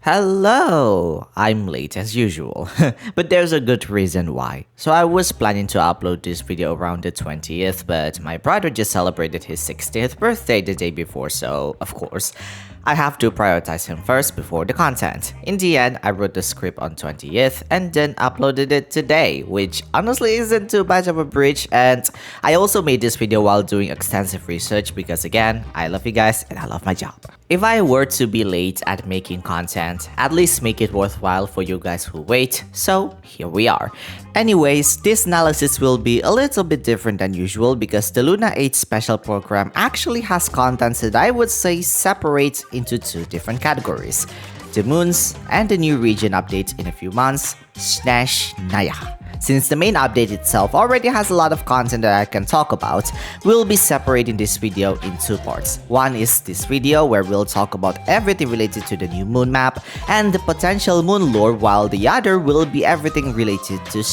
Hello! I'm late as usual, but there's a good reason why. So I was planning to upload this video around the 20th, but my brother just celebrated his 60th birthday the day before, so of course, I have to prioritize him first before the content. In the end, I wrote the script on 20th and then uploaded it today, which honestly isn't too bad of a bridge, and I also made this video while doing extensive research because again, I love you guys and I love my job. If I were to be late at making content, at least make it worthwhile for you guys who wait, so here we are. Anyways, this analysis will be a little bit different than usual because the Lunar VIII special program actually has contents that I would say separate into two different categories: the moons and the new region update in a few months, Naya. Since the main update itself already has a lot of content that I can talk about, we'll be separating this video in two parts. One is this video where we'll talk about everything related to the new moon map and the potential moon lore, while the other will be everything related to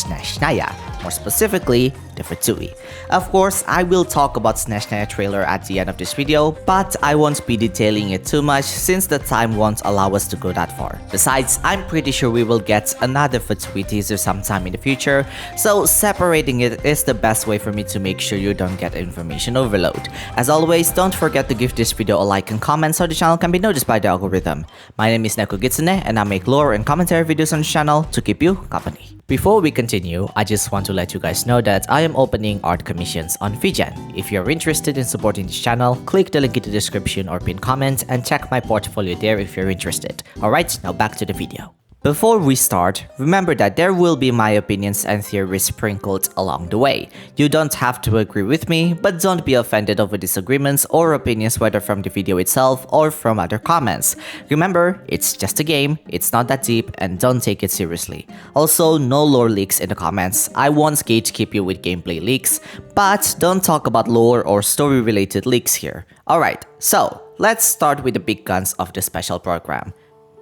Naya, more specifically, the Fatui. Of course, I will talk about Naya trailer at the end of this video, but I won't be detailing it too much since the time won't allow us to go that far. Besides, I'm pretty sure we will get another Fatui teaser sometime in the future, so separating it is the best way for me to make sure you don't get information overload. As always, don't forget to give this video a like and comment so the channel can be noticed by the algorithm. My name is Neko Gitsune and I make lore and commentary videos on the channel to keep you company. Before we continue, I just want to let you guys know that I am opening art commissions on Vgen. If you're interested in supporting this channel, click the link in the description or pinned comment and check my portfolio there if you're interested. Alright, now back to the video. Before we start, remember that there will be my opinions and theories sprinkled along the way. You don't have to agree with me, but don't be offended over disagreements or opinions whether from the video itself or from other comments. Remember, it's just a game, it's not that deep, and don't take it seriously. Also, no lore leaks in the comments. I won't gatekeep you with gameplay leaks, but don't talk about lore or story related leaks here. Alright, so let's start with the big guns of the special program.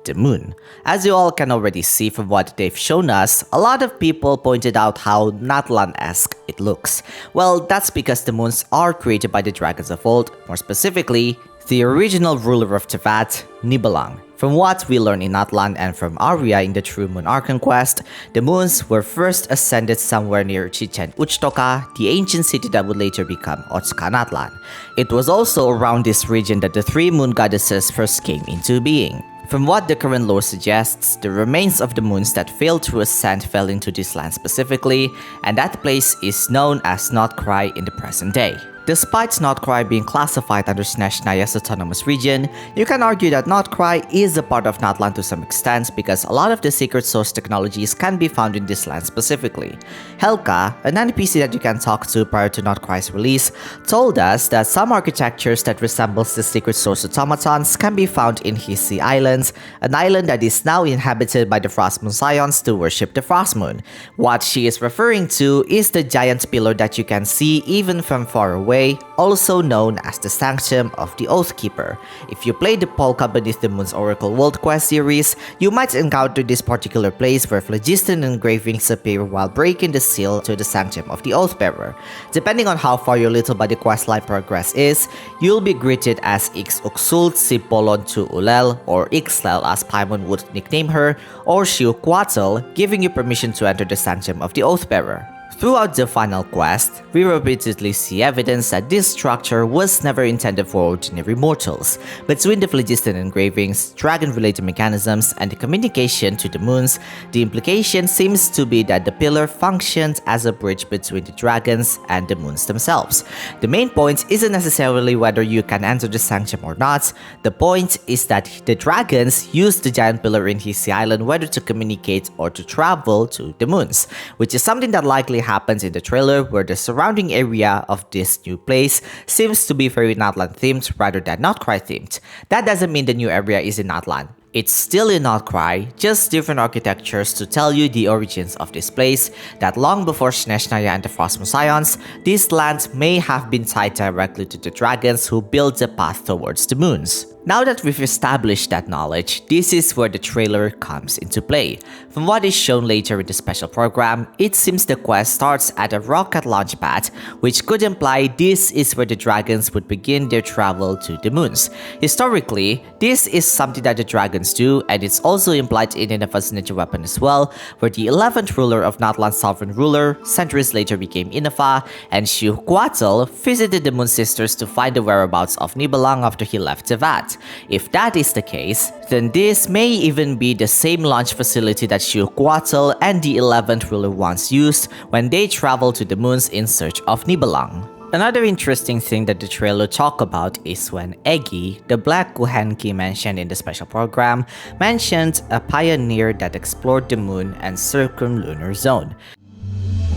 The moon. As you all can already see from what they've shown us, a lot of people pointed out how Natlan-esque it looks. Well, that's because the moons are created by the dragons of old, more specifically, the original ruler of Teyvat, Nibalang. From what we learn in Natlan and from Aria in the True Moon Arcanum quest, the moons were first ascended somewhere near Chichen Uchtoka, the ancient city that would later become Otsuka Natlan. It was also around this region that the three moon goddesses first came into being. From what the current lore suggests, the remains of the moons that failed to ascend fell into this land specifically, and that place is known as Notcry in the present day. Despite Notcry being classified under Naya's autonomous region, you can argue that Notcry is a part of Natlan to some extent because a lot of the secret source technologies can be found in this land specifically. Helka, an NPC that you can talk to prior to Notcry's release, told us that some architectures that resembles the secret source automatons can be found in Hissi Islands, an island that is now inhabited by the Frostmoon Scions to worship the Frostmoon. What she is referring to is the giant pillar that you can see even from far away, also known as the Sanctum of the Oathkeeper. If you play the Polka Beneath the Moon's Oracle World Quest series, you might encounter this particular place where phlogiston engravings appear while breaking the seal to the Sanctum of the Oathbearer. Depending on how far your little body questline progress is, you'll be greeted as Ix Uxult Sipolon tu Ulel, or Ixlel as Paimon would nickname her, or Shiuquatl, giving you permission to enter the Sanctum of the Oathbearer. Throughout the final quest, we repeatedly see evidence that this structure was never intended for ordinary mortals. Between the phlogiston engravings, dragon-related mechanisms, and the communication to the moons, the implication seems to be that the pillar functioned as a bridge between the dragons and the moons themselves. The main point isn't necessarily whether you can enter the sanctum or not. The point is that the dragons used the giant pillar in Hissi Island whether to communicate or to travel to the moons, which is something that likely happens in the trailer where the surrounding area of this new place seems to be very Natlan themed rather than Notcry themed. That doesn't mean the new area is in Natlan. It's still in Notcry, just different architectures to tell you the origins of this place, that long before Naya and the Frostmoon Scions, this land may have been tied directly to the dragons who built the path towards the moons. Now that we've established that knowledge, this is where the trailer comes into play. From what is shown later in the special program, it seems the quest starts at a rocket launch pad, which could imply this is where the dragons would begin their travel to the moons. Historically, this is something that the dragons do, and it's also implied in Innova's ninja weapon as well, where the 11th ruler of Natlan's sovereign ruler, centuries later became Innova, and Xiuhquatl visited the Moon Sisters to find the whereabouts of Nibelang after he left the VAT. If that is the case, then this may even be the same launch facility that Xiuhquatl and the 11th ruler once used when they traveled to the moons in search of Nibelang. Another interesting thing that the trailer talk about is when Eggy, the black Kuhenki mentioned in the special program, mentioned a pioneer that explored the moon and circumlunar zone.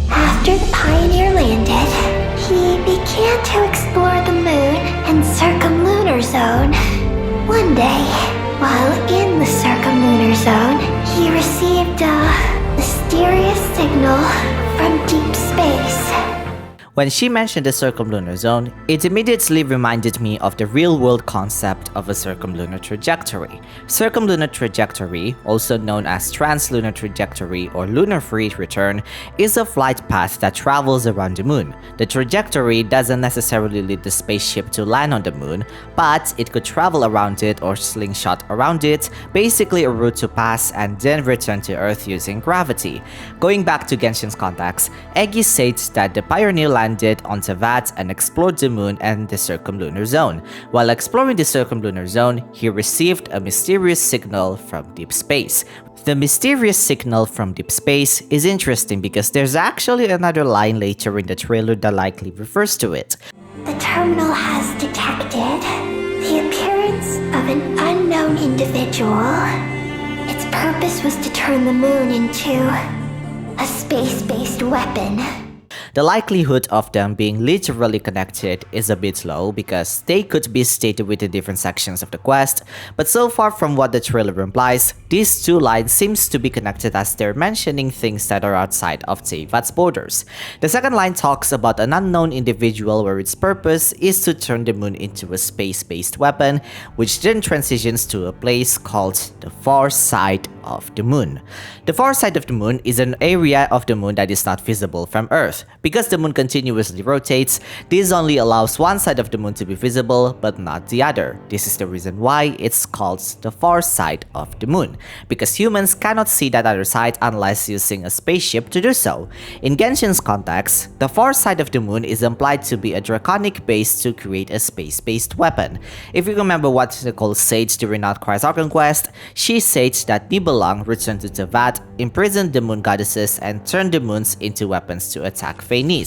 After the pioneer landed, he began to explore the moon and circumlunar zone. One day, while in the circumlunar zone, he received a mysterious signal from deep space. When she mentioned the circumlunar zone, it immediately reminded me of the real-world concept of a circumlunar trajectory. Circumlunar trajectory, also known as translunar trajectory or lunar free return, is a flight path that travels around the moon. The trajectory doesn't necessarily lead the spaceship to land on the moon, but it could travel around it or slingshot around it, basically a route to pass and then return to Earth using gravity. Going back to Genshin's context, Eggy states that the pioneer landed on VAT and explored the moon and the circumlunar zone. While exploring the circumlunar zone, he received a mysterious signal from deep space. The mysterious signal from deep space is interesting because there's actually another line later in the trailer that likely refers to it. The terminal has detected the appearance of an unknown individual. Its purpose was to turn the moon into a space-based weapon. The likelihood of them being literally connected is a bit low because they could be stated within different sections of the quest, but so far from what the trailer implies, these two lines seems to be connected as they're mentioning things that are outside of Teyvat's borders. The second line talks about an unknown individual where its purpose is to turn the moon into a space-based weapon, which then transitions to a place called the far side of the moon. The far side of the moon is an area of the moon that is not visible from Earth. Because the moon continuously rotates, this only allows one side of the moon to be visible, but not the other. This is the reason why it's called the far side of the moon, because humans cannot see that other side unless using a spaceship to do so. In Genshin's context, the far side of the moon is implied to be a draconic base to create a space-based weapon. If you remember what Nicole said during Outcry's Arcanum quest, she said that Nibelang returned to Teyvat, imprisoned the moon goddesses, and turned the moons into weapons to attack VIII.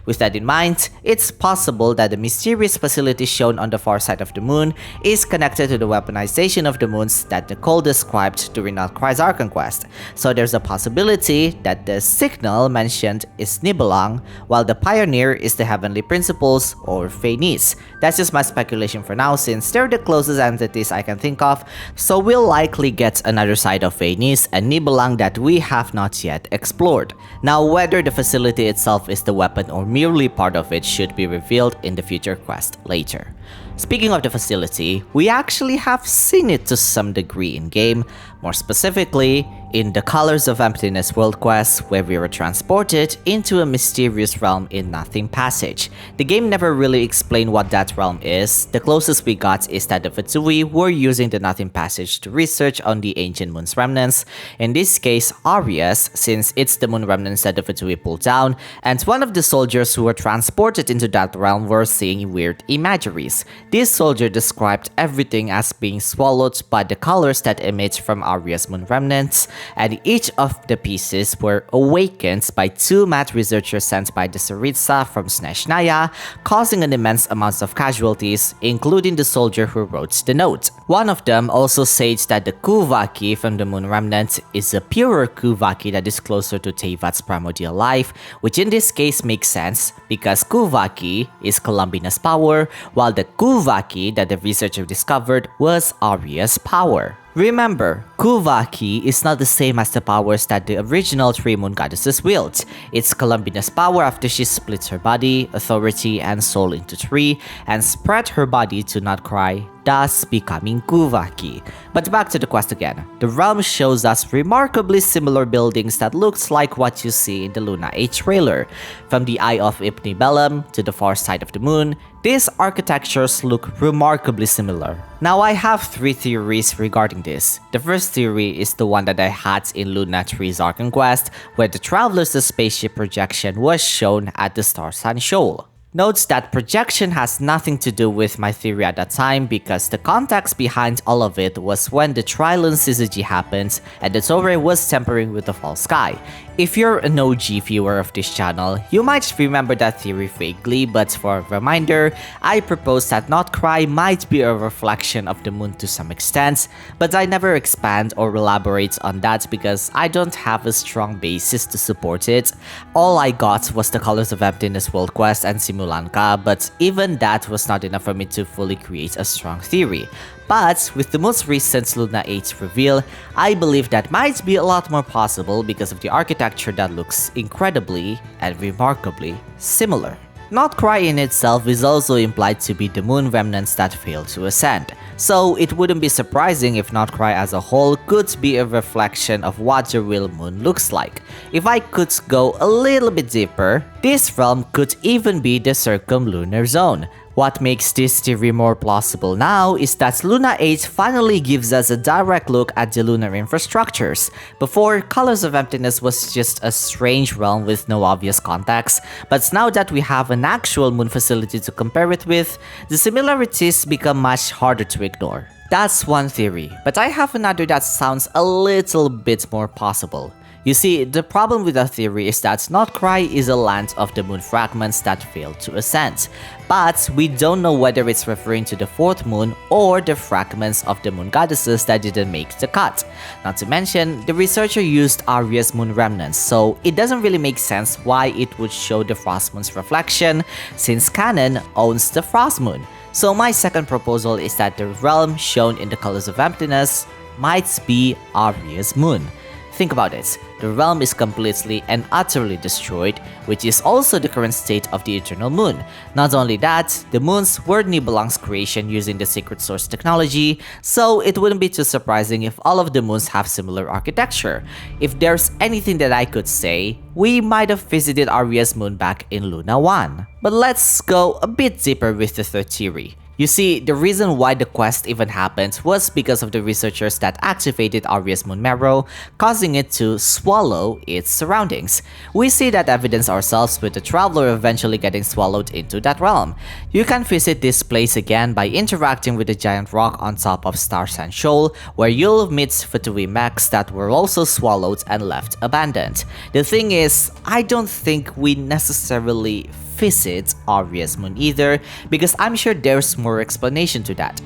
With that in mind, it's possible that the mysterious facility shown on the far side of the moon is connected to the weaponization of the moons that Nicole described during Outcry's Arcanum quest. So there's a possibility that the signal mentioned is Nibelang, while the pioneer is the Heavenly Principles or VIII. That's just my speculation for now since they're the closest entities I can think of, so we'll likely get another side of VIII and Nibelang that we have not yet explored. Now, whether the facility itself is the weapon or merely part of it should be revealed in the future quest later. Speaking of the facility, we actually have seen it to some degree in-game, more specifically in the Colors of Emptiness world quest where we were transported into a mysterious realm in Nothing Passage. The game never really explained what that realm is. The closest we got is that the Fatui were using the Nothing Passage to research on the ancient moon's remnants, in this case Aria's, since it's the moon remnants that the Fatui pulled down, and one of the soldiers who were transported into that realm were seeing weird imageries. This soldier described everything as being swallowed by the colors that emit from Aria's moon remnants, and each of the pieces were awakened by two math researchers sent by the Tsaritsa from Snezhnaya, causing an immense amount of casualties, including the soldier who wrote the note. One of them also said that the Kuvaki from the moon remnant is a purer Kuvaki that is closer to Teyvat's primordial life, which in this case makes sense because Kuvaki is Columbina's power, while the Kuvaki that the researcher discovered was Aria's power. Remember, Kuvaki is not the same as the powers that the original three moon goddesses wield. It's Columbina's power after she split her body, authority, and soul into three and spread her body to not cry, thus becoming Kuvaki. But back to the quest again. The realm shows us remarkably similar buildings that looks like what you see in the Luna 8 trailer. From the Eye of Ibnibellum to the far side of the moon, these architectures look remarkably similar. Now I have 3 theories regarding this. The first theory is the one that I had in Luna 3's Arcan Quest, where the Traveler's spaceship projection was shown at the Star Sun Shoal. Note that projection has nothing to do with my theory at that time because the context behind all of it was when the Trilon syzygy happened and the Tore was tempering with the false sky. If you're an OG viewer of this channel, you might remember that theory vaguely, but for a reminder, I proposed that Notcry might be a reflection of the moon to some extent, but I never expand or elaborate on that because I don't have a strong basis to support it. All I got was the Colors of Emptiness World Quest and Simulanka, but even that was not enough for me to fully create a strong theory. But with the most recent Luna 8 reveal, I believe that might be a lot more possible because of the architecture that looks incredibly and remarkably similar. Notcry in itself is also implied to be the moon remnants that failed to ascend, so it wouldn't be surprising if Notcry as a whole could be a reflection of what the real moon looks like. If I could go a little bit deeper, this realm could even be the circumlunar zone. What makes this theory more plausible now is that Luna 8 finally gives us a direct look at the lunar infrastructures. Before, Colors of Emptiness was just a strange realm with no obvious context, but now that we have an actual moon facility to compare it with, the similarities become much harder to ignore. That's one theory, but I have another that sounds a little bit more possible. You see, the problem with that theory is that Notcry is a land of the moon fragments that failed to ascend, but we don't know whether it's referring to the 4th moon or the fragments of the moon goddesses that didn't make the cut. Not to mention, the researcher used Aria's moon remnants, so it doesn't really make sense why it would show the frost moon's reflection since Canon owns the frost moon. So my second proposal is that the realm shown in the Colors of Emptiness might be Aria's moon. Think about it, the realm is completely and utterly destroyed, which is also the current state of the Eternal Moon. Not only that, the moons were Nibelung's creation using the Secret Source technology, so it wouldn't be too surprising if all of the moons have similar architecture. If there's anything that I could say, we might have visited Aria's moon back in Luna 1. But let's go a bit deeper with the third theory. You see, the reason why the quest even happened was because of the researchers that activated Aria's moon marrow, causing it to swallow its surroundings. We see that evidence ourselves with the Traveler eventually getting swallowed into that realm. You can visit this place again by interacting with the giant rock on top of Star Sun Shoal, where you'll meet Fatui mechs that were also swallowed and left abandoned. The thing is, I don't think we necessarily visit Aria's moon either, because I'm sure there's more explanation to that.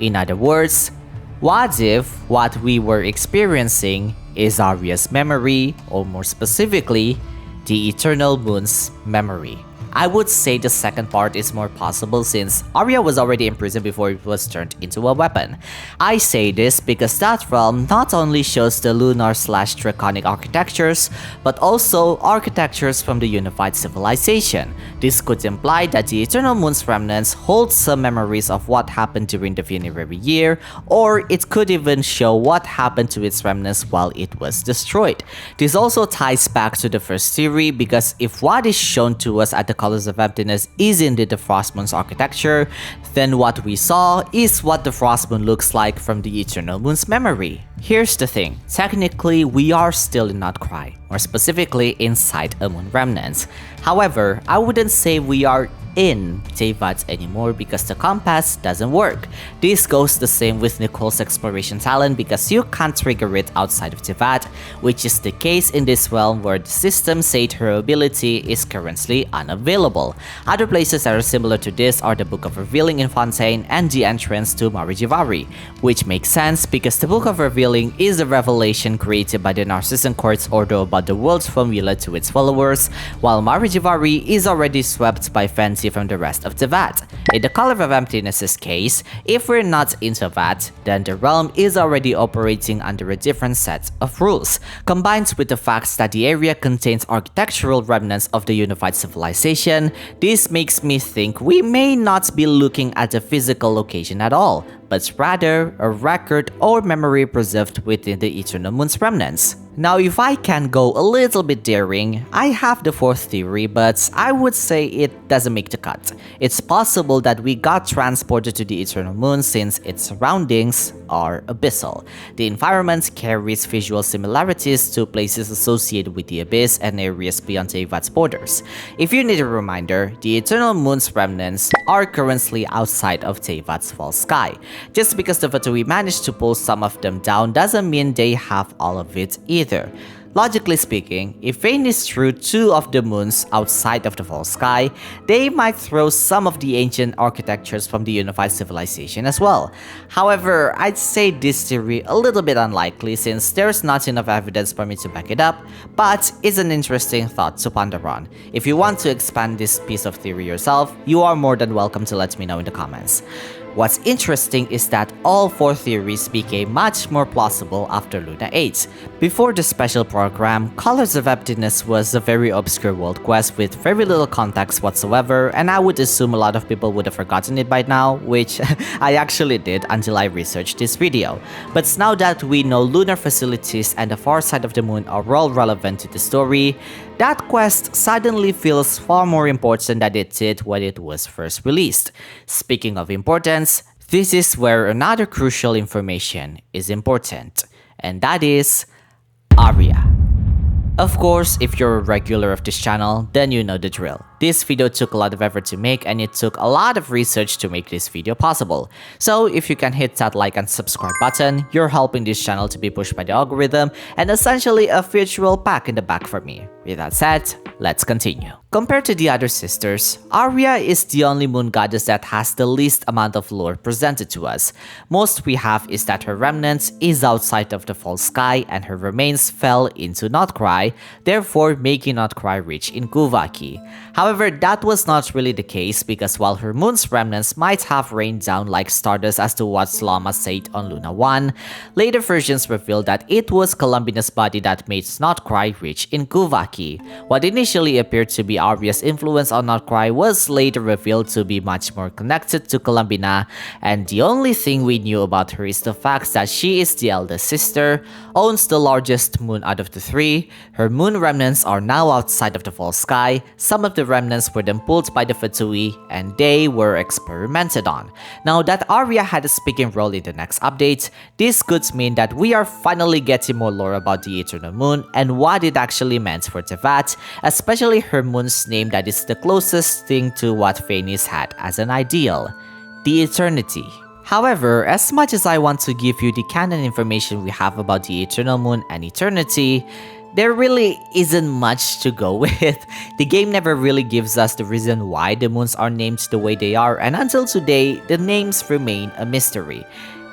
In other words, what if what we were experiencing is Aria's memory, or more specifically, the Eternal Moon's memory? I would say the second part is more possible since Aria was already imprisoned before it was turned into a weapon. I say this because that realm not only shows the lunar/draconic architectures, but also architectures from the unified civilization. This could imply that the Eternal Moon's remnants hold some memories of what happened during the funerary year, or it could even show what happened to its remnants while it was destroyed. This also ties back to the first theory because if what is shown to us at the Colors of Emptiness is indeed the Frost Moon's architecture, then what we saw is what the Frost Moon looks like from the Eternal Moon's memory. Here's the thing, technically we are still in Notcry, more specifically inside a moon remnant. However, I wouldn't say we are in Teyvat anymore because the compass doesn't work. This goes the same with Nicole's exploration talent because you can't trigger it outside of Teyvat, which is the case in this realm where the system said her ability is currently unavailable. Other places that are similar to this are the Book of Revealing in Fontaine and the entrance to Marijivari, which makes sense because the Book of Revealing is a revelation created by the Narcissan Court's order about the world's formula to its followers, while Marijivari is already swept by fancy from the rest of Teyvat. In the Color of Emptiness's case, if we're not in Teyvat, then the realm is already operating under a different set of rules. Combined with the fact that the area contains architectural remnants of the unified civilization, this makes me think we may not be looking at a physical location at all, but rather a record or memory preserved within the eternal moon's remnants. Now, if I can go a little bit daring, I have the fourth theory, but I would say it doesn't make the cut. It's possible that we got transported to the eternal moon since its surroundings are abyssal. The environment carries visual similarities to places associated with the abyss and areas beyond Teyvat's borders. If you need a reminder, the eternal moon's remnants are currently outside of Teyvat's false sky. Just because the Fatui managed to pull some of them down doesn't mean they have all of it either. Logically speaking, if VIII is true 2 of the moons outside of the false sky, they might throw some of the ancient architectures from the unified civilization as well. However, I'd say this theory a little bit unlikely since there's not enough evidence for me to back it up, but it's an interesting thought to ponder on. If you want to expand this piece of theory yourself, you are more than welcome to let me know in the comments. What's interesting is that all 4 theories became much more plausible after Lunar VIII. Before the special program, Colors of Emptiness was a very obscure world quest with very little context whatsoever, and I would assume a lot of people would have forgotten it by now, which I actually did until I researched this video. But now that we know lunar facilities and the far side of the moon are all relevant to the story, that quest suddenly feels far more important than it did when it was first released. Speaking of importance, this is where another crucial information is important, and that is Aria. Of course, if you're a regular of this channel, then you know the drill. This video took a lot of effort to make and it took a lot of research to make this video possible. So if you can hit that like and subscribe button, you're helping this channel to be pushed by the algorithm and essentially a virtual pack in the back for me. With that said, let's continue. Compared to the other sisters, Aria is the only moon goddess that has the least amount of lore presented to us. Most we have is that her remnant is outside of the false sky and her remains fell into Notcry, therefore making Notcry rich in Guvaki. However, that was not really the case because while her moon's remnants might have rained down like stardust as to what Slama said on Luna 1, later versions revealed that it was Columbina's body that made Notcry rich in Guvaki. What initially appeared to be Aria's influence on Notcry was later revealed to be much more connected to Columbina, and the only thing we knew about her is the fact that she is the eldest sister, owns the largest moon out of the 3, her moon remnants are now outside of the false sky, some of the remnants were then pulled by the Fatui, and they were experimented on. Now that Aria had a speaking role in the next update, this could mean that we are finally getting more lore about the Eternal Moon and what it actually meant for Teyvat, especially her moon's name that is the closest thing to what Phanis had as an ideal, the Eternity. However, as much as I want to give you the canon information we have about the Eternal Moon and Eternity, there really isn't much to go with. The game never really gives us the reason why the moons are named the way they are, and until today, the names remain a mystery.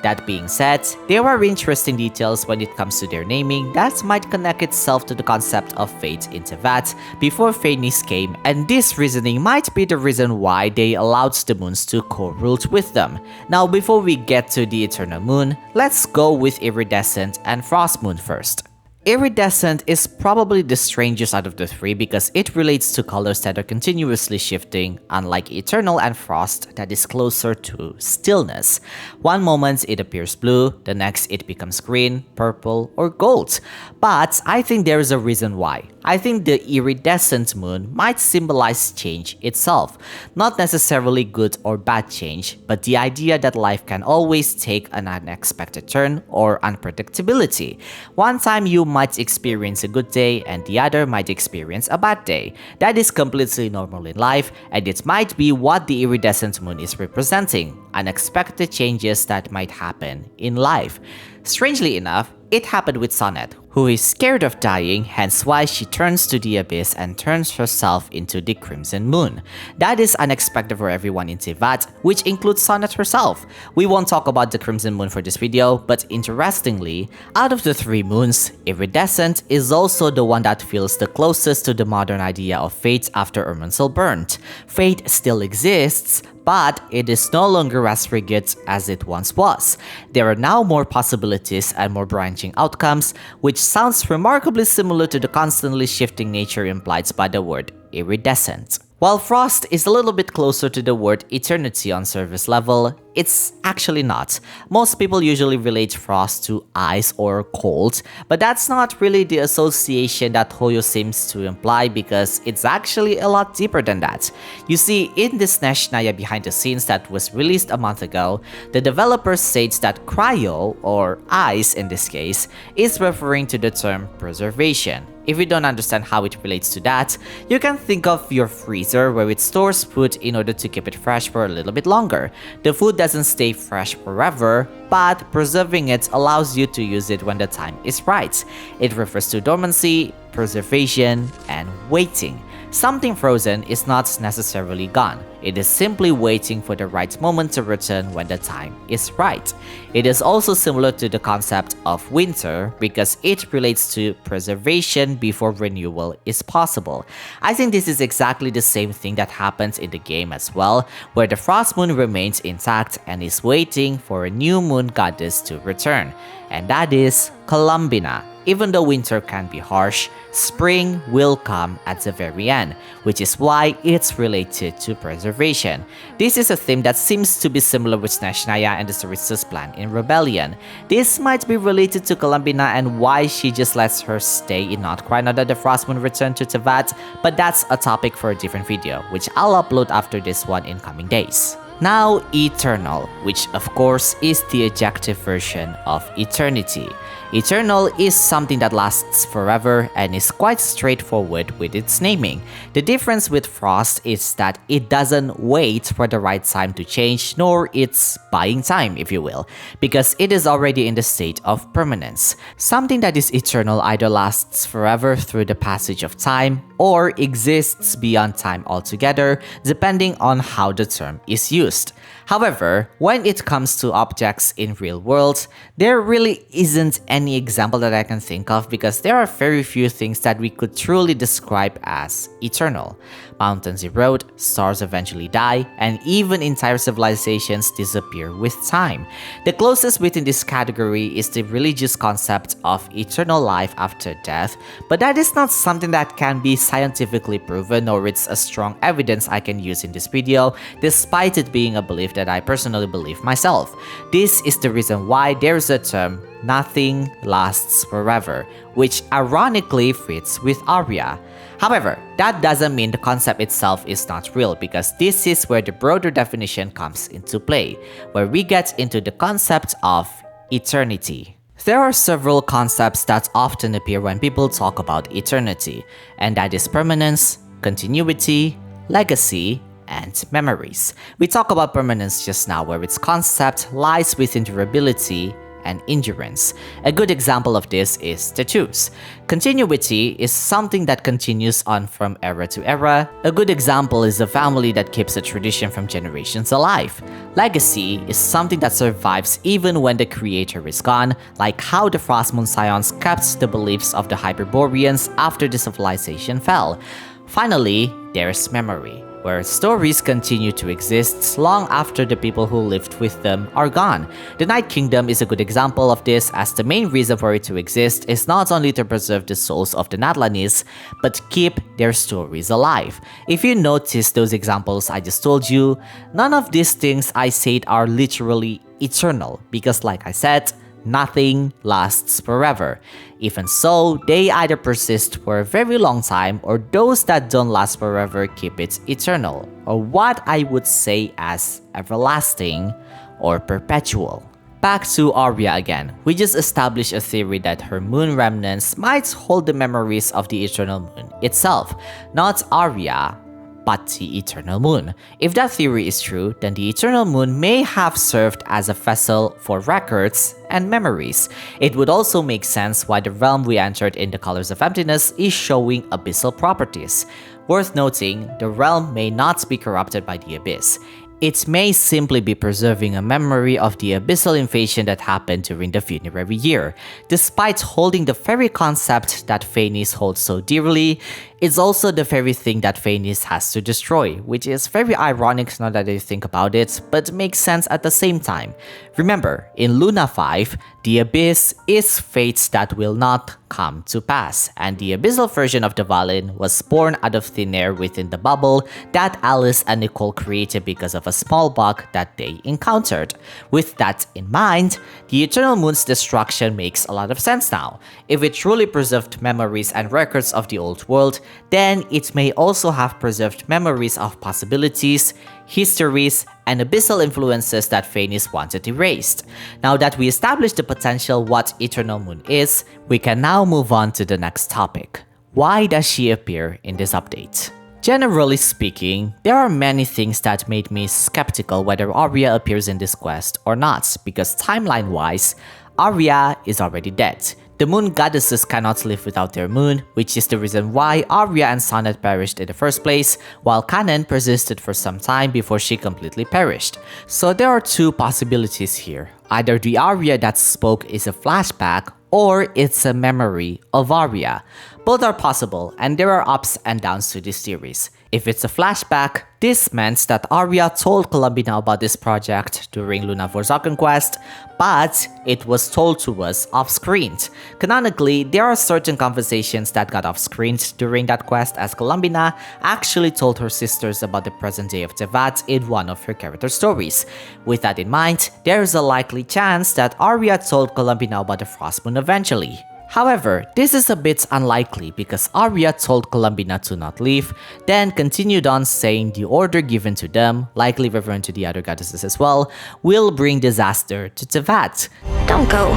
That being said, there are interesting details when it comes to their naming that might connect itself to the concept of fate in Teyvat before Phanis came, and this reasoning might be the reason why they allowed the moons to co-rule with them. Now before we get to the Eternal Moon, let's go with Iridescent and Frost Moon first. Iridescent is probably the strangest out of the 3 because it relates to colors that are continuously shifting, unlike Eternal and Frost that is closer to stillness. One moment it appears blue, the next it becomes green, purple, or gold. But I think there is a reason why. I think the iridescent moon might symbolize change itself. Not necessarily good or bad change, but the idea that life can always take an unexpected turn or unpredictability. One time you might experience a good day and the other might experience a bad day. That is completely normal in life, and it might be what the iridescent moon is representing, unexpected changes that might happen in life. Strangely enough, it happened with Sonnet, who is scared of dying, hence why she turns to the abyss and turns herself into the Crimson Moon. That is unexpected for everyone in Teyvat, which includes Sonnet herself. We won't talk about the Crimson Moon for this video, but interestingly, out of the 3 moons, Iridescent is also the one that feels the closest to the modern idea of fate after Irminsul burned. Fate still exists, but it is no longer as rigid as it once was. There are now more possibilities and more branching outcomes, which sounds remarkably similar to the constantly shifting nature implied by the word iridescent. While frost is a little bit closer to the word eternity on surface level, it's actually not. Most people usually relate frost to ice or cold, but that's not really the association that Hoyo seems to imply because it's actually a lot deeper than that. You see, in this Neshnaya behind the scenes that was released a month ago, the developer states that cryo, or ice in this case, is referring to the term preservation. If you don't understand how it relates to that, you can think of your freezer where it stores food in order to keep it fresh for a little bit longer. The food doesn't stay fresh forever, but preserving it allows you to use it when the time is right. It refers to dormancy, preservation, and waiting. Something frozen is not necessarily gone. It is simply waiting for the right moment to return when the time is right. It is also similar to the concept of winter because it relates to preservation before renewal is possible. I think this is exactly the same thing that happens in the game as well, where the frost moon remains intact and is waiting for a new moon goddess to return, and that is Columbina. Even though winter can be harsh, spring will come at the very end, which is why it's related to preservation. This is a theme that seems to be similar with Neshnaya and the Tsaritsa's plan in Rebellion. This might be related to Columbina and why she just lets her stay in Notcry now that the Frost Moon returned to Tevat, but that's a topic for a different video, which I'll upload after this one in coming days. Now, eternal, which of course is the adjective version of eternity. Eternal is something that lasts forever and is quite straightforward with its naming. The difference with frost is that it doesn't wait for the right time to change, nor it's buying time, if you will, because it is already in the state of permanence. Something that is eternal either lasts forever through the passage of time or exists beyond time altogether, depending on how the term is used. However, when it comes to objects in real world, there really isn't any example that I can think of because there are very few things that we could truly describe as eternal. Mountains erode, stars eventually die, and even entire civilizations disappear with time. The closest within this category is the religious concept of eternal life after death, but that is not something that can be scientifically proven, or it's a strong evidence I can use in this video, despite it being a belief that I personally believe myself. This is the reason why there's a term, nothing lasts forever, which ironically fits with Aria. However, that doesn't mean the concept itself is not real, because this is where the broader definition comes into play, where we get into the concept of eternity. There are several concepts that often appear when people talk about eternity, and that is permanence, continuity, legacy, and memories. We talked about permanence just now, where its concept lies within durability and endurance. A good example of this is tattoos. Continuity is something that continues on from era to era. A good example is a family that keeps a tradition from generations alive. Legacy is something that survives even when the creator is gone, like how the Frostmoon Scions kept the beliefs of the Hyperboreans after the civilization fell. Finally, there's memory, where stories continue to exist long after the people who lived with them are gone. The Night Kingdom is a good example of this, as the main reason for it to exist is not only to preserve the souls of the Natlanis, but keep their stories alive. If you notice those examples I just told you, none of these things I said are literally eternal, because like I said, nothing lasts forever. Even so, they either persist for a very long time, or those that don't last forever keep it eternal, or what I would say as everlasting or perpetual. Back to Aria again. We just established a theory that her moon remnants might hold the memories of the eternal moon itself, not Aria, but the eternal moon. If that theory is true, then the eternal moon may have served as a vessel for records and memories. It would also make sense why the realm we entered in the Colors of Emptiness is showing abyssal properties. Worth noting, the realm may not be corrupted by the abyss. It may simply be preserving a memory of the abyssal invasion that happened during the funerary year. Despite holding the very concept that Phanes holds so dearly, It's also the very thing that Phanis has to destroy, which is very ironic now that I think about it, but makes sense at the same time. Remember, in Luna 5, the Abyss is fates that will not come to pass, and the abyssal version of the Valin was born out of thin air within the bubble that Alice and Nicole created because of a small bug that they encountered. With that in mind, the Eternal Moon's destruction makes a lot of sense now. If it truly preserved memories and records of the old world, then it may also have preserved memories of possibilities, histories, and abyssal influences that Phanis wanted erased. Now that we established the potential what Eternal Moon is, we can now move on to the next topic. Why does she appear in this update? Generally speaking, there are many things that made me skeptical whether Aria appears in this quest or not, because timeline-wise, Aria is already dead. The moon goddesses cannot live without their moon, which is the reason why Aria and Sonnet perished in the first place, while Canon persisted for some time before she completely perished. So there are two possibilities here. Either the Aria that spoke is a flashback, or it's a memory of Aria. Both are possible, and there are ups and downs to this theories. If it's a flashback, this meant that Aria told Columbina about this project during Luna 4's second quest, but it was told to us off-screen. Canonically, there are certain conversations that got off-screen during that quest, as Columbina actually told her sisters about the present day of Tevat in one of her character stories. With that in mind, there is a likely chance that Aria told Columbina about the Frost Moon eventually. However, this is a bit unlikely because Aria told Columbina to not leave, then continued on saying the order given to them, likely referring to the other goddesses as well, will bring disaster to Tevat. Don't go,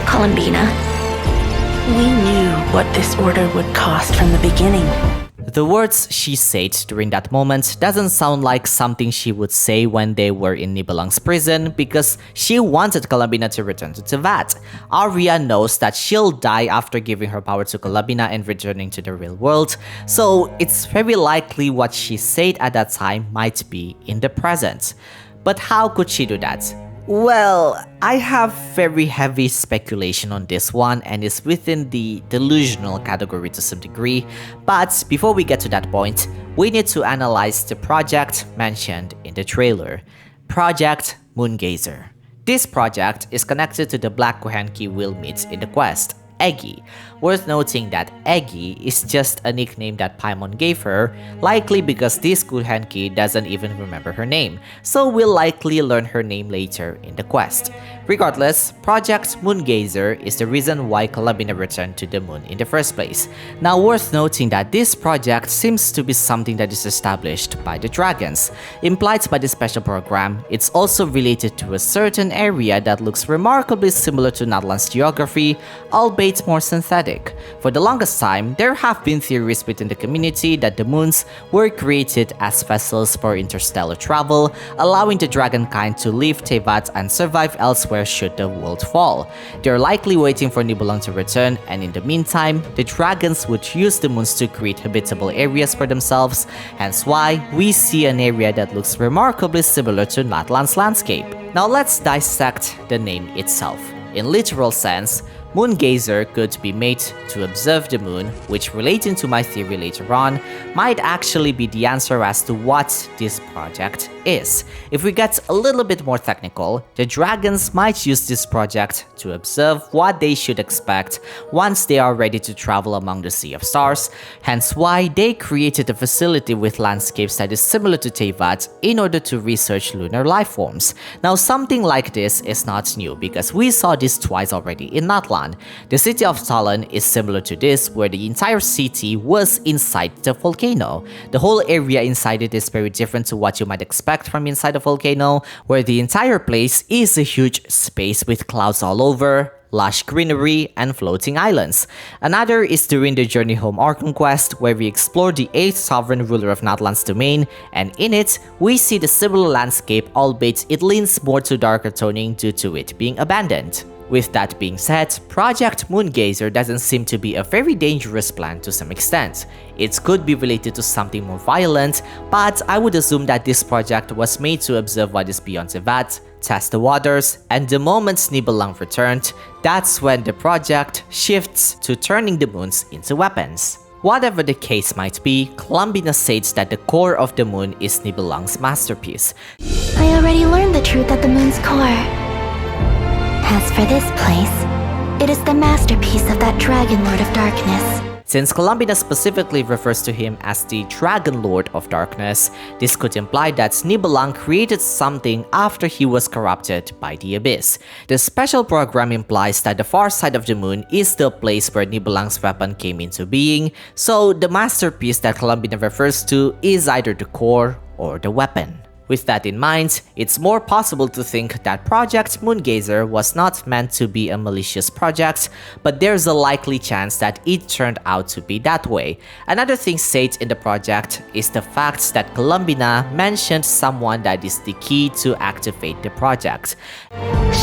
Columbina. We knew what this order would cost from the beginning. The words she said during that moment doesn't sound like something she would say when they were in Nibelung's prison, because she wanted Columbina to return to Tevat. Aria knows that she'll die after giving her power to Columbina and returning to the real world, so it's very likely what she said at that time might be in the present. But how could she do that? Well, I have very heavy speculation on this one, and it's within the delusional category to some degree, but before we get to that point, we need to analyze the project mentioned in the trailer. Project Moongazer. This project is connected to the Black Kohenki we'll meet in the quest, Eggy. Worth noting that Eggy is just a nickname that Paimon gave her, likely because this Kohenki doesn't even remember her name, so we'll likely learn her name later in the quest. Regardless, Project Moongazer is the reason why Columbina returned to the moon in the first place. Now worth noting that this project seems to be something that is established by the dragons. Implied by the special program, it's also related to a certain area that looks remarkably similar to Natlan's geography, albeit more synthetic. For the longest time, there have been theories within the community that the moons were created as vessels for interstellar travel, allowing the dragonkind to leave Tevat and survive elsewhere should the world fall. They're likely waiting for Nibelung to return, and in the meantime, the dragons would use the moons to create habitable areas for themselves, hence why we see an area that looks remarkably similar to Natlan's landscape. Now let's dissect the name itself. In literal sense, Moongazer could be made to observe the moon, which, relating to my theory later on, might actually be the answer as to what this project is. If we get a little bit more technical, the dragons might use this project to observe what they should expect once they are ready to travel among the Sea of Stars, hence why they created a facility with landscapes that is similar to Tevat in order to research lunar life forms. Now something like this is not new, because we saw this twice already in Natlan. The city of Talon is similar to this, where the entire city was inside the volcano. The whole area inside it is very different to what you might expect from inside a volcano, where the entire place is a huge space with clouds all over, lush greenery, and floating islands. Another is during the Journey Home Arcanum quest, where we explore the 8th sovereign ruler of Natlan's domain, and in it, we see the similar landscape, albeit it leans more to darker toning due to it being abandoned. With that being said, Project Moongazer doesn't seem to be a very dangerous plan to some extent. It could be related to something more violent, but I would assume that this project was made to observe what is beyond Tevat, test the waters, and the moment Nibelung returned, that's when the project shifts to turning the moons into weapons. Whatever the case might be, Columbina states that the core of the moon is Nibelung's masterpiece. I already learned the truth at the moon's core. As for this place, it is the masterpiece of that Dragon Lord of Darkness. Since Columbina specifically refers to him as the Dragon Lord of Darkness, this could imply that Nibelung created something after he was corrupted by the Abyss. The special program implies that the far side of the moon is the place where Nibelung's weapon came into being, so the masterpiece that Columbina refers to is either the core or the weapon. With that in mind, it's more possible to think that Project Moongazer was not meant to be a malicious project, but there's a likely chance that it turned out to be that way. Another thing said in the project is the fact that Columbina mentioned someone that is the key to activate the project.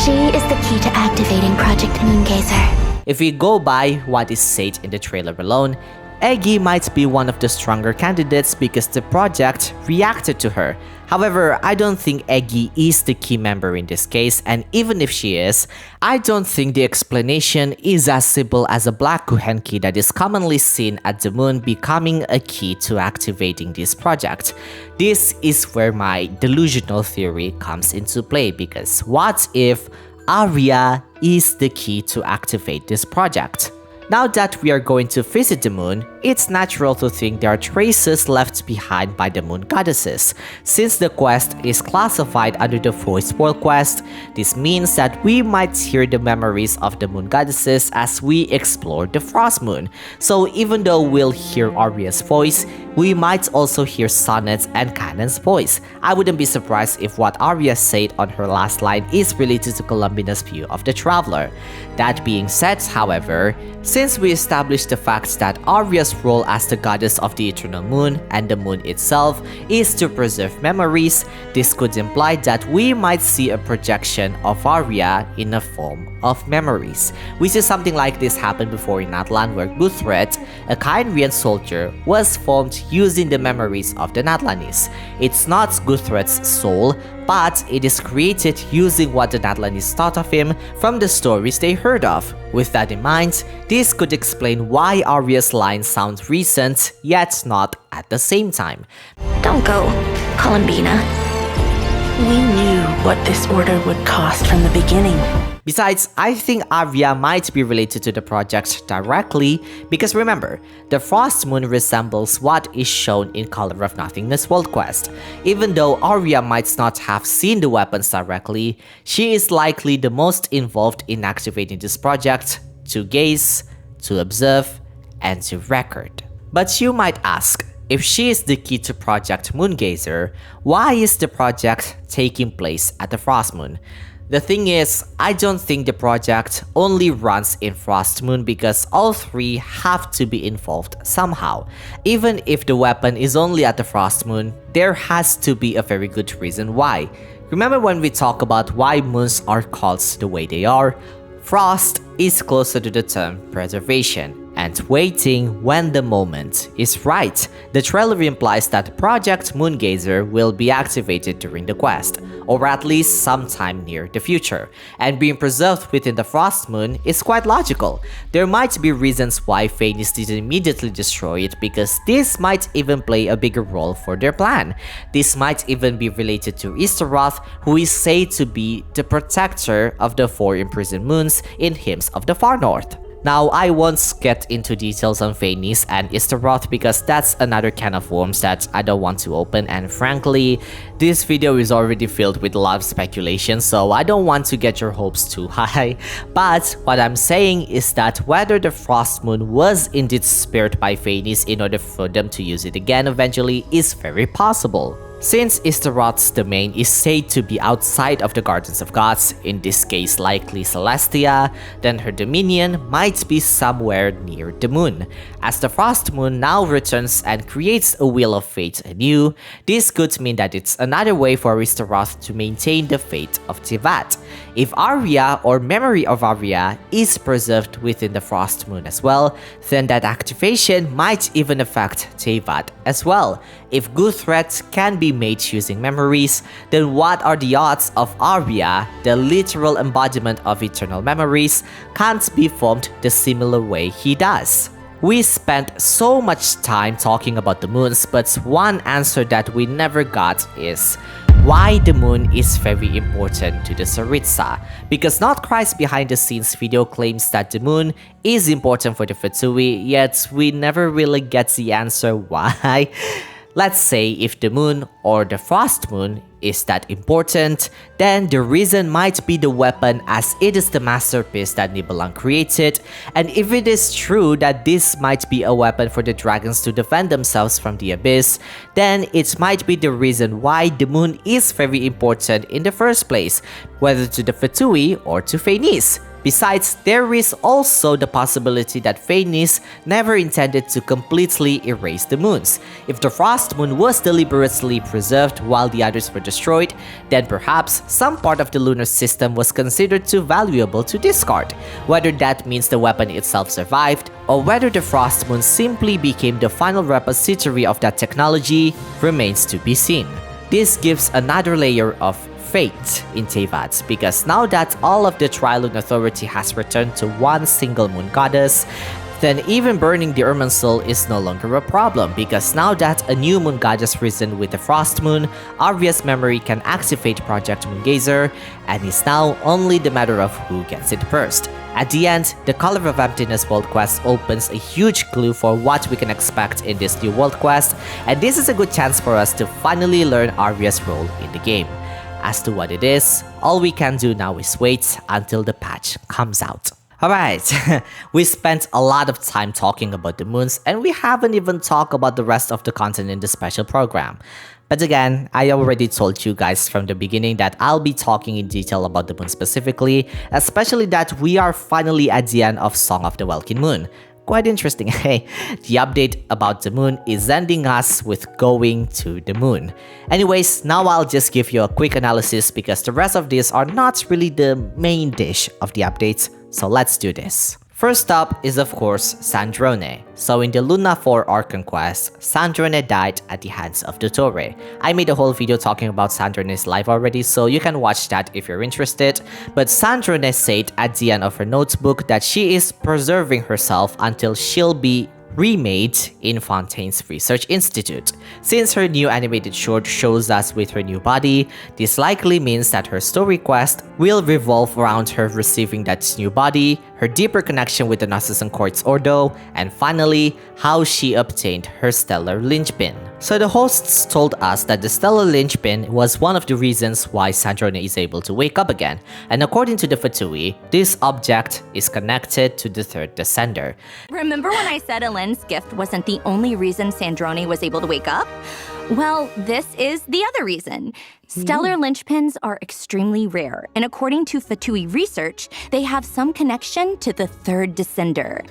She is the key to activating Project Moongazer. If we go by what is said in the trailer alone, Eggy might be one of the stronger candidates because the project reacted to her. However, I don't think Eggy is the key member in this case, and even if she is, I don't think the explanation is as simple as a black Kuhen key that is commonly seen at the moon becoming a key to activating this project. This is where my delusional theory comes into play, because what if Aria is the key to activate this project? Now that we are going to visit the moon, it's natural to think there are traces left behind by the moon goddesses. Since the quest is classified under the Voice World quest, this means that we might hear the memories of the moon goddesses as we explore the Frost Moon. So even though we'll hear Aria's voice, we might also hear Sonnet's and Canon's voice. I wouldn't be surprised if what Aria said on her last line is related to Columbina's view of the Traveler. That being said, however, since we established the fact that Aria's role as the goddess of the eternal moon and the moon itself is to preserve memories, this could imply that we might see a projection of Aria in the form of memories. We see something like this happen before in Natlan, where Guthred, a Kynrian soldier, was formed using the memories of the Natlanis. It's not Guthred's soul, but it is created using what the Natlanis thought of him from the stories they heard of. With that in mind, this could explain why Aria's line sounds recent, yet not at the same time. Don't go, Columbina. We knew what this order would cost from the beginning. Besides, I think Aria might be related to the project directly because remember, the Frost Moon resembles what is shown in Color of Nothingness World Quest. Even though Aria might not have seen the weapons directly, she is likely the most involved in activating this project to gaze, to observe, and to record. But you might ask, if she is the key to Project Moongazer, why is the project taking place at the Frost Moon? The thing is, I don't think the project only runs in Frost Moon because all three have to be involved somehow. Even if the weapon is only at the Frost Moon, there has to be a very good reason why. Remember when we talk about why moons are called the way they are? Frost is closer to the term preservation and waiting when the moment is right. The trailer implies that Project Moongazer will be activated during the quest, or at least sometime near the future, and being preserved within the Frost Moon is quite logical. There might be reasons why Phanis didn't immediately destroy it because this might even play a bigger role for their plan. This might even be related to Istaroth, who is said to be the protector of the 4 imprisoned moons in Hymns of the Far North. Now, I won't get into details on Phanis and Istaroth because that's another can of worms that I don't want to open, and frankly, this video is already filled with a lot of speculation, so I don't want to get your hopes too high. But what I'm saying is that whether the Frost Moon was indeed spared by Phanis in order for them to use it again eventually is very possible. Since Istaroth's domain is said to be outside of the Gardens of Gods, in this case likely Celestia, then her dominion might be somewhere near the moon. As the Frost Moon now returns and creates a Wheel of Fate anew, this could mean that it's another way for Istaroth to maintain the fate of Tivat. If Aria or memory of Aria is preserved within the Frost Moon as well, then that activation might even affect Tivat as well. If Guthred can be made using memories, then what are the odds of Aria, the literal embodiment of eternal memories, can't be formed the similar way he does? We spent so much time talking about the moons, but one answer that we never got is why the moon is very important to the Tsaritsa. Because Not behind the scenes video claims that the moon is important for the Fatui, yet we never really get the answer why. Let's say if the moon or the frost moon is that important, then the reason might be the weapon, as it is the masterpiece that Nibelung created, and if it is true that this might be a weapon for the dragons to defend themselves from the abyss, then it might be the reason why the moon is very important in the first place, whether to the Fatui or to VIII. Besides, there is also the possibility that VIII never intended to completely erase the moons. If the frost moon was deliberately preserved while the others were destroyed, then perhaps some part of the lunar system was considered too valuable to discard. Whether that means the weapon itself survived, or whether the frost moon simply became the final repository of that technology, remains to be seen. This gives another layer of fate in Teyvat, because now that all of the Trilune authority has returned to one single moon goddess, then even burning the Irminsul is no longer a problem, because now that a new moon goddess risen with the frost moon, Aria's memory can activate Project Moongazer, and it's now only the matter of who gets it first. At the end, the Color of Emptiness world quest opens a huge clue for what we can expect in this new world quest, and this is a good chance for us to finally learn Aria's role in the game. As to what it is, all we can do now is wait until the patch comes out. Alright, we spent a lot of time talking about the moons, and we haven't even talked about the rest of the content in the special program. But again, I already told you guys from the beginning that I'll be talking in detail about the moon specifically, especially that we are finally at the end of Song of the Welkin Moon. Quite interesting, hey? The update about the moon is ending us with going to the moon. Anyways, now I'll just give you a quick analysis because the rest of these are not really the main dish of the updates, so let's do this. First up is of course Sandrone. So in the Luna 4 Arcan quest, Sandrone died at the hands of the Torre. I made a whole video talking about Sandrone's life already, so you can watch that if you're interested. But Sandrone said at the end of her notebook that she is preserving herself until she'll be remade in Fontaine's Research Institute. Since her new animated short shows us with her new body, this likely means that her story quest will revolve around her receiving that new body, her deeper connection with the Narcissan Court's Ordo, and finally, how she obtained her stellar linchpin. So the hosts told us that the stellar linchpin was one of the reasons why Sandrone is able to wake up again, and according to the Fatui, this object is connected to the third descender. Remember when I said Elend's gift wasn't the only reason Sandrone was able to wake up? Well, this is the other reason. Stellar linchpins are extremely rare, and according to Fatui research, they have some connection to the third descender.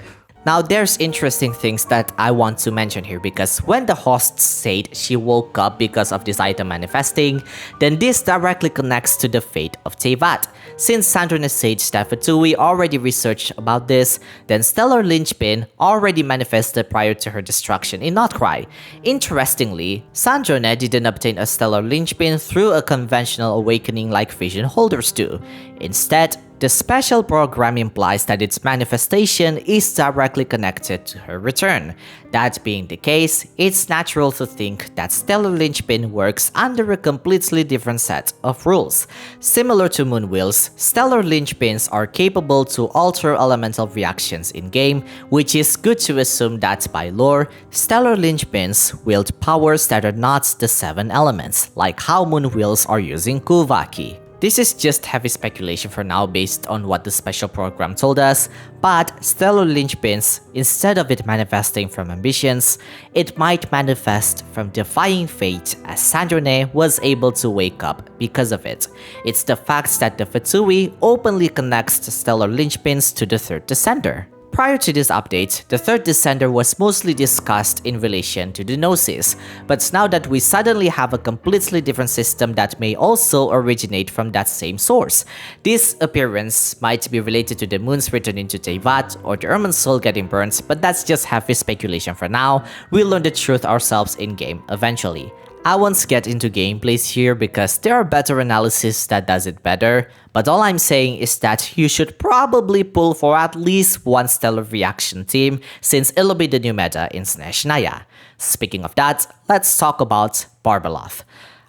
Now there's interesting things that I want to mention here, because when the hosts said she woke up because of this item manifesting, then this directly connects to the fate of Teyvat. Since Sandrone said that Fatui already researched about this, then Stellar Linchpin already manifested prior to her destruction in Notcry. Interestingly, Sandrone didn't obtain a Stellar Linchpin through a conventional awakening like Vision holders do. Instead, the special program implies that its manifestation is directly connected to her return. That being the case, it's natural to think that Stellar Linchpin works under a completely different set of rules. Similar to moon wheels, Stellar Linchpins are capable to alter elemental reactions in-game, which is good to assume that by lore, Stellar Linchpins wield powers that are not the 7 elements, like how moon wheels are using Kuvaki. This is just heavy speculation for now based on what the special program told us, but Stellar Linchpins, instead of it manifesting from ambitions, it might manifest from defying fate, as Sandrone was able to wake up because of it. It's the fact that the Fatui openly connects Stellar Linchpins to the third descender. Prior to this update, the third descender was mostly discussed in relation to the Gnosis, but now that we suddenly have a completely different system that may also originate from that same source, this appearance might be related to the moons returning to Teyvat or the Irminsul getting burnt, but that's just heavy speculation for now. We'll learn the truth ourselves in-game eventually. I won't get into gameplays here because there are better analysis that does it better, but all I'm saying is that you should probably pull for at least one stellar reaction team since it'll be the new meta in Snesh Naya. Speaking of that, let's talk about Barbeloth.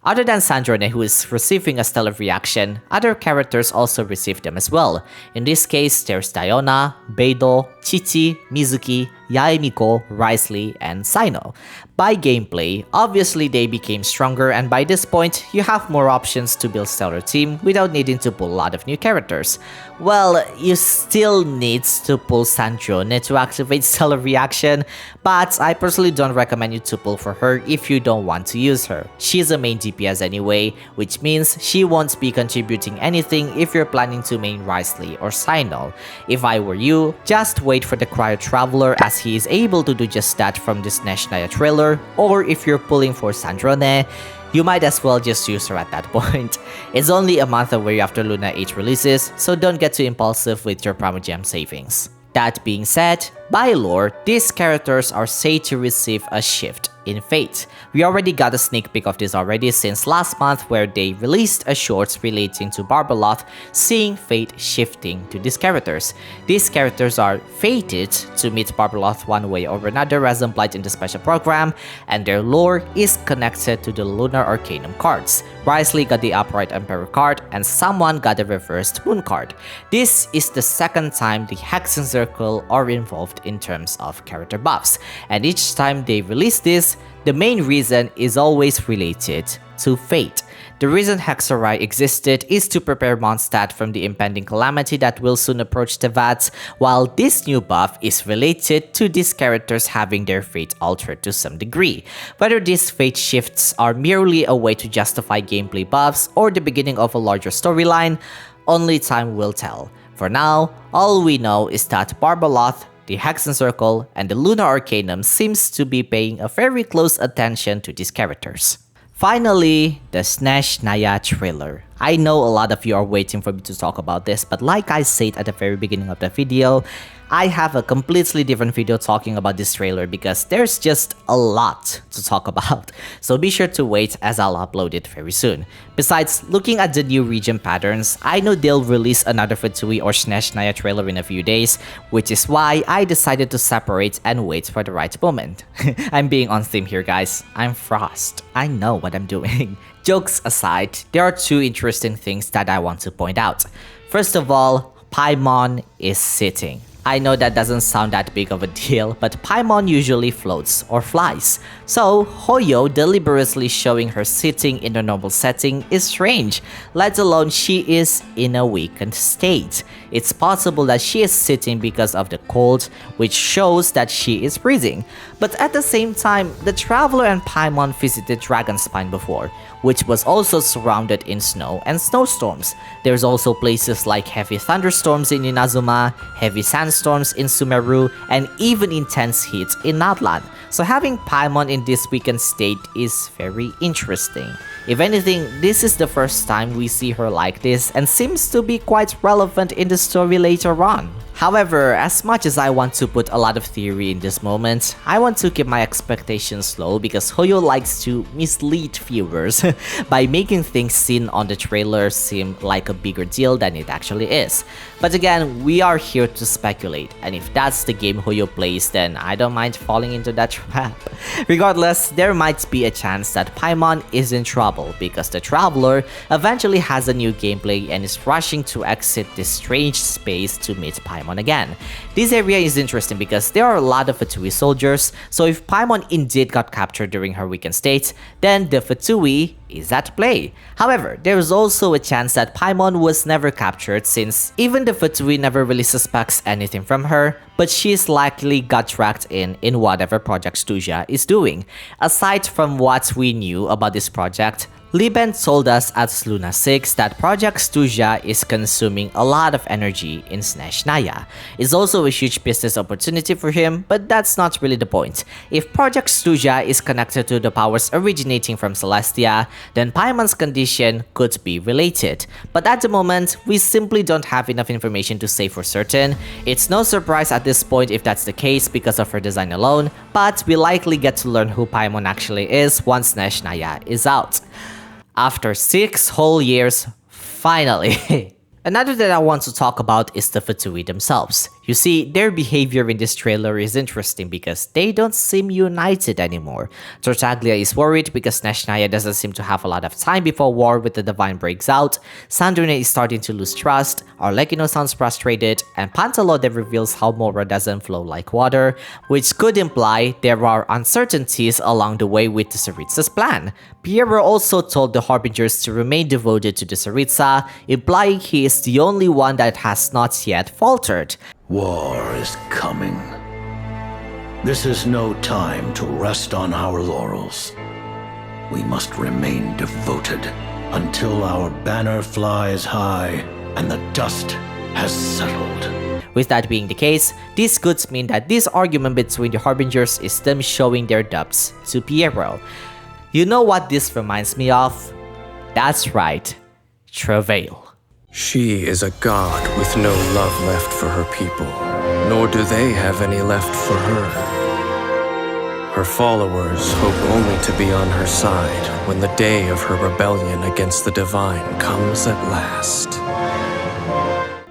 Other than Sandrone, who is receiving a stellar reaction, other characters also receive them as well. In this case, there's Diona, Beidou, Chichi, Mizuki, Yaemiko, Risley, and Sino. By gameplay, obviously they became stronger, and by this point, you have more options to build stellar team without needing to pull a lot of new characters. Well, you still need to pull Sandrone to activate stellar reaction, but I personally don't recommend you to pull for her if you don't want to use her. She's a main DPS anyway, which means she won't be contributing anything if you're planning to main Risley or Sino. If I were you, just wait for the Cryo Traveler as he is able to do just that from this Snesh Naya trailer, or if you're pulling for Sandrone, you might as well just use her at that point. It's only a month away after Lunar 8 releases, so don't get too impulsive with your Primogem savings. That being said, by lore, these characters are said to receive a shift in fate. We already got a sneak peek of this already since last month where they released a short relating to Barbeloth, seeing fate shifting to these characters. These characters are fated to meet Barbeloth one way or another as implied in the special program, and their lore is connected to the Lunar Arcanum cards. Risley got the Upright Emperor card, and someone got the Reversed Moon card. This is the second time the Hex and Circle are involved in terms of character buffs, and each time they release this, the main reason is always related to fate. The reason Hexarai existed is to prepare Mondstadt from the impending calamity that will soon approach the VATS, while this new buff is related to these characters having their fate altered to some degree. Whether these fate shifts are merely a way to justify gameplay buffs or the beginning of a larger storyline, only time will tell. For now, all we know is that Barbeloth, the Hexen Circle, and the Lunar Arcanum seems to be paying a very close attention to these characters. Finally, the Snesh Naya trailer. I know a lot of you are waiting for me to talk about this, but like I said at the very beginning of the video, I have a completely different video talking about this trailer because there's just a lot to talk about. So be sure to wait as I'll upload it very soon. Besides, looking at the new region patterns, I know they'll release another Fatui or Snesh Naya trailer in a few days, which is why I decided to separate and wait for the right moment. I'm being on theme here, guys. I'm Frost. I know what I'm doing. Jokes aside, there are two interesting things that I want to point out. First of all, Paimon is sitting. I know that doesn't sound that big of a deal, but Paimon usually floats or flies. So, Hoyo deliberately showing her sitting in a normal setting is strange, let alone she is in a weakened state. It's possible that she is sitting because of the cold, which shows that she is breathing. But at the same time, the Traveler and Paimon visited Dragonspine before, which was also surrounded in snow and snowstorms. There's also places like heavy thunderstorms in Inazuma, heavy sandstorms in Sumeru, and even intense heat in Natlan. So having Paimon in this weakened state is very interesting. If anything, this is the first time we see her like this and seems to be quite relevant in the story later on. However, as much as I want to put a lot of theory in this moment, I want to keep my expectations low because Hoyo likes to mislead viewers by making things seen on the trailer seem like a bigger deal than it actually is. But again, we are here to speculate, and if that's the game Hoyo plays, then I don't mind falling into that trap. Regardless, there might be a chance that Paimon is in trouble because the Traveler eventually has a new gameplay and is rushing to exit this strange space to meet Paimon again. This area is interesting because there are a lot of Fatui soldiers, so if Paimon indeed got captured during her weakened state, then the Fatui is at play. However, there is also a chance that Paimon was never captured since even the Fatui never really suspects anything from her, but she's likely got tracked in whatever project Stuja is doing. Aside from what we knew about this project, Liben told us at Luna 6 that Project Stuja is consuming a lot of energy in Snezhnaya. It's also a huge business opportunity for him, but that's not really the point. If Project Stuja is connected to the powers originating from Celestia, then Paimon's condition could be related. But at the moment, we simply don't have enough information to say for certain. It's no surprise at this point if that's the case because of her design alone, but we likely get to learn who Paimon actually is once Snezhnaya is out. After 6 whole years, finally! Another that I want to talk about is the Fatui themselves. You see, their behavior in this trailer is interesting because they don't seem united anymore. Tartaglia is worried because Snezhnaya doesn't seem to have a lot of time before war with the Divine breaks out, Sandrone is starting to lose trust, Arlecchino sounds frustrated, and Pantalode reveals how Mora doesn't flow like water, which could imply there are uncertainties along the way with the Tsaritsa's plan. Piero also told the Harbingers to remain devoted to the Tsaritsa, implying he is the only one that has not yet faltered. War is coming. This is no time to rest on our laurels. We must remain devoted until our banner flies high and the dust has settled. With that being the case, this could mean that this argument between the Harbingers is them showing their depths to Piero. You know what this reminds me of? That's right, Travail. She is a god with no love left for her people, nor do they have any left for her. Her followers hope only to be on her side when the day of her rebellion against the Divine comes at last.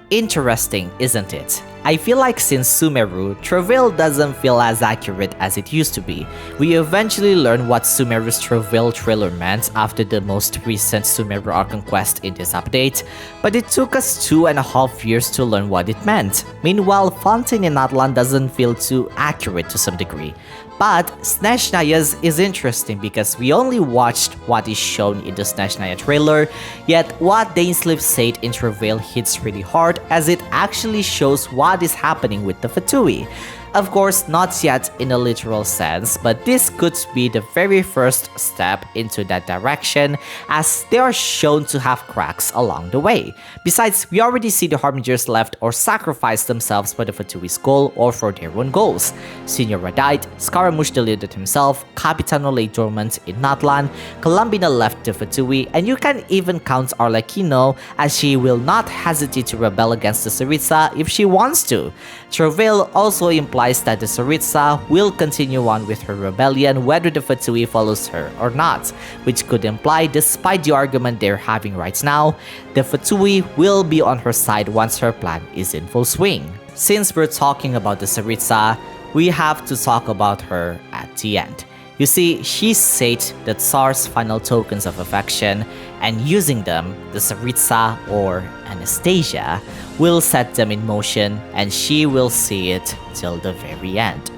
Interesting, isn't it? I feel like since Sumeru, Travail doesn't feel as accurate as it used to be. We eventually learned what Sumeru's Travail trailer meant after the most recent Sumeru Archon quest in this update, but it took us 2.5 years to learn what it meant. Meanwhile, Fontaine in Atlan doesn't feel too accurate to some degree. But Snezhnaya's is interesting because we only watched what is shown in the Snezhnaya trailer, yet what Dainsleif said in Travail hits really hard as it actually shows what is happening with the Fatui. Of course, not yet in a literal sense, but this could be the very first step into that direction as they are shown to have cracks along the way. Besides, we already see the Harbingers left or sacrificed themselves for the Fatui's goal or for their own goals. Signora died, Scaramouche deleted himself, Capitano lay dormant in Natlan, Columbina left the Fatui, and you can even count Arlecchino as she will not hesitate to rebel against the Tsaritsa if she wants to. Travail also implies that the Tsaritsa will continue on with her rebellion whether the Fatui follows her or not, which could imply, despite the argument they're having right now, the Fatui will be on her side once her plan is in full swing. Since we're talking about the Tsaritsa, we have to talk about her at the end. You see, she said the Tsar's final tokens of affection, and using them, the Tsaritsa or Anastasia will set them in motion and she will see it till the very end.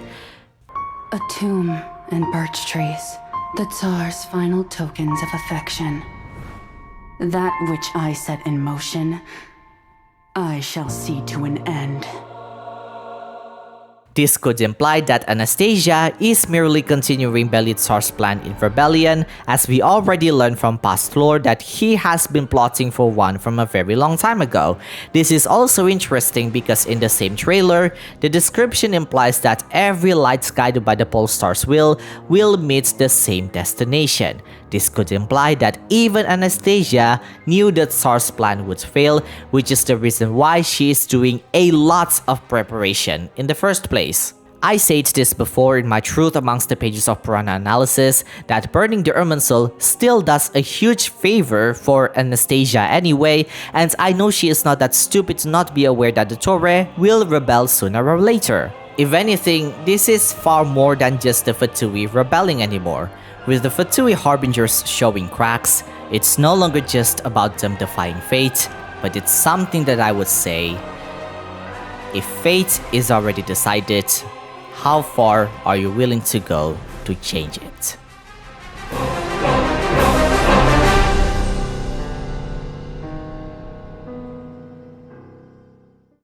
A tomb and birch trees, the Tsar's final tokens of affection. That which I set in motion, I shall see to an end. This could imply that Anastasia is merely continuing Belitsar's plan in rebellion, as we already learned from past lore that he has been plotting for one from a very long time ago. This is also interesting because in the same trailer, the description implies that every light guided by the Polestar's will meet the same destination. This could imply that even Anastasia knew that Tsar's plan would fail, which is the reason why she is doing a lot of preparation in the first place. I said this before in my Truth Amongst the Pages of Purana analysis that burning the Irminsul still does a huge favor for Anastasia anyway, and I know she is not that stupid to not be aware that the Torre will rebel sooner or later. If anything, this is far more than just the Fatui rebelling anymore. With the Fatui Harbingers showing cracks, it's no longer just about them defying fate, but it's something that I would say, if fate is already decided, how far are you willing to go to change it?